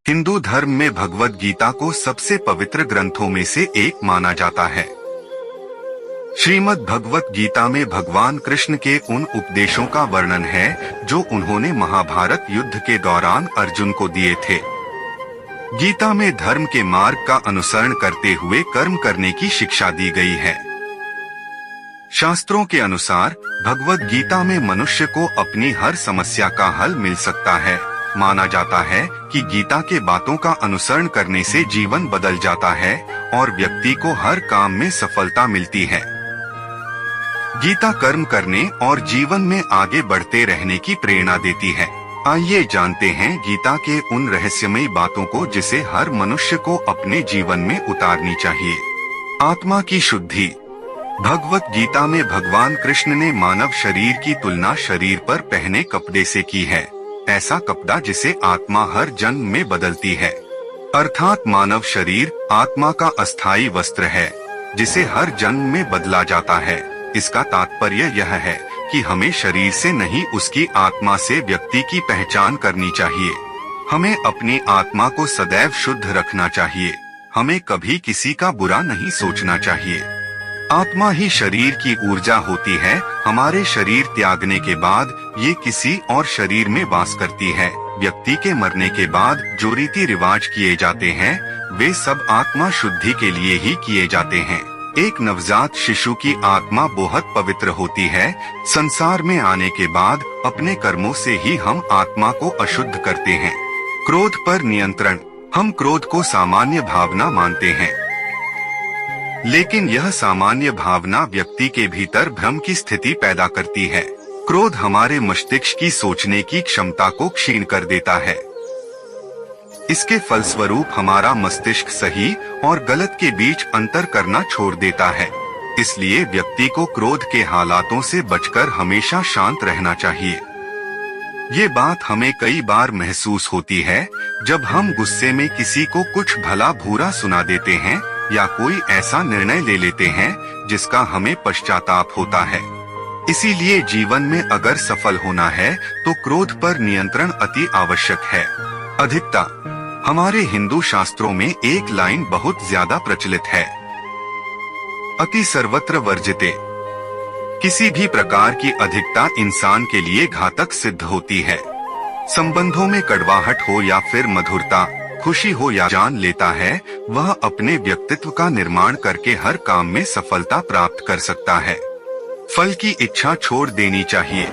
हिंदू धर्म में भगवद गीता को सबसे पवित्र ग्रंथों में से एक माना जाता है। श्रीमद् भगवत गीता में भगवान कृष्ण के उन उपदेशों का वर्णन है जो उन्होंने महाभारत युद्ध के दौरान अर्जुन को दिए थे। गीता में धर्म के मार्ग का अनुसरण करते हुए कर्म करने की शिक्षा दी गई है। शास्त्रों के अनुसार भगवद गीता में मनुष्य को अपनी हर समस्या का हल मिल सकता है। माना जाता है कि गीता के बातों का अनुसरण करने से जीवन बदल जाता है और व्यक्ति को हर काम में सफलता मिलती है। गीता कर्म करने और जीवन में आगे बढ़ते रहने की प्रेरणा देती है। आइए जानते हैं गीता के उन रहस्यमयी बातों को जिसे हर मनुष्य को अपने जीवन में उतारनी चाहिए। आत्मा की शुद्धि। भगवत गीता में भगवान कृष्ण ने मानव शरीर की तुलना शरीर पर पहने कपड़े से की है। ऐसा कपड़ा जिसे आत्मा हर जन्म में बदलती है। अर्थात मानव शरीर आत्मा का अस्थायी वस्त्र है जिसे हर जन्म में बदला जाता है। इसका तात्पर्य यह है कि हमें शरीर से नहीं उसकी आत्मा से व्यक्ति की पहचान करनी चाहिए। हमें अपनी आत्मा को सदैव शुद्ध रखना चाहिए। हमें कभी किसी का बुरा नहीं सोचना चाहिए। आत्मा ही शरीर की ऊर्जा होती है। हमारे शरीर त्यागने के बाद ये किसी और शरीर में वास करती है। व्यक्ति के मरने के बाद जो रीति रिवाज किए जाते हैं वे सब आत्मा शुद्धि के लिए ही किए जाते हैं। एक नवजात शिशु की आत्मा बहुत पवित्र होती है। संसार में आने के बाद अपने कर्मों से ही हम आत्मा को अशुद्ध करते हैं। क्रोध पर नियंत्रण। हम क्रोध को सामान्य भावना मानते हैं, लेकिन यह सामान्य भावना व्यक्ति के भीतर भ्रम की स्थिति पैदा करती है। क्रोध हमारे मस्तिष्क की सोचने की क्षमता को क्षीण कर देता है। इसके फलस्वरूप हमारा मस्तिष्क सही और गलत के बीच अंतर करना छोड़ देता है। इसलिए व्यक्ति को क्रोध के हालातों से बचकर हमेशा शांत रहना चाहिए। ये बात हमें कई बार महसूस होती है जब हम गुस्से में किसी को कुछ भला बुरा सुना देते हैं या कोई ऐसा निर्णय ले लेते हैं जिसका हमें पश्चाताप होता है। इसीलिए जीवन में अगर सफल होना है तो क्रोध पर नियंत्रण अति आवश्यक है। अधिकता। हमारे हिंदू शास्त्रों में एक लाइन बहुत ज्यादा प्रचलित है, अति सर्वत्र वर्जिते। किसी भी प्रकार की अधिकता इंसान के लिए घातक सिद्ध होती है। संबंधों में कड़वाहट हो या फिर मधुरता, खुशी हो या जान लेता है, वह अपने व्यक्तित्व का निर्माण करके हर काम में सफलता प्राप्त कर सकता है। फल की इच्छा छोड़ देनी चाहिए।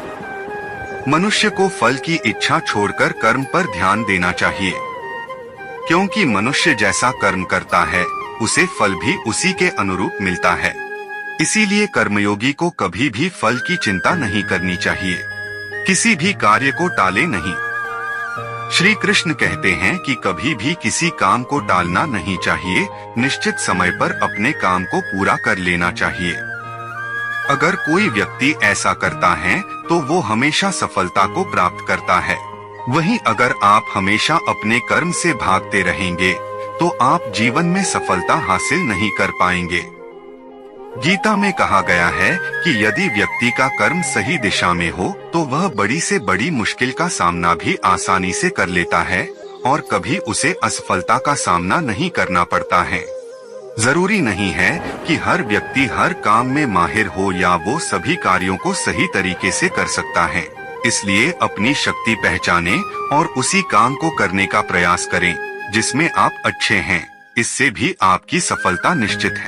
मनुष्य को फल की इच्छा छोड़कर कर्म पर ध्यान देना चाहिए, क्योंकि मनुष्य जैसा कर्म करता है उसे फल भी उसी के अनुरूप मिलता है। इसीलिए कर्मयोगी को कभी भी फल की चिंता नहीं करनी चाहिए। किसी भी कार्य को टाले नहीं। श्री कृष्ण कहते हैं कि कभी भी किसी काम को टालना नहीं चाहिए। निश्चित समय पर अपने काम को पूरा कर लेना चाहिए। अगर कोई व्यक्ति ऐसा करता है तो वो हमेशा सफलता को प्राप्त करता है। वहीं अगर आप हमेशा अपने कर्म से भागते रहेंगे तो आप जीवन में सफलता हासिल नहीं कर पाएंगे। गीता में कहा गया है कि यदि व्यक्ति का कर्म सही दिशा में हो तो वह बड़ी से बड़ी मुश्किल का सामना भी आसानी से कर लेता है और कभी उसे असफलता का सामना नहीं करना पड़ता है। जरूरी नहीं है कि हर व्यक्ति हर काम में माहिर हो या वो सभी कार्यों को सही तरीके से कर सकता है। इसलिए अपनी शक्ति पहचानें और उसी काम को करने का प्रयास करें जिसमें आप अच्छे हैं। इससे भी आपकी सफलता निश्चित है।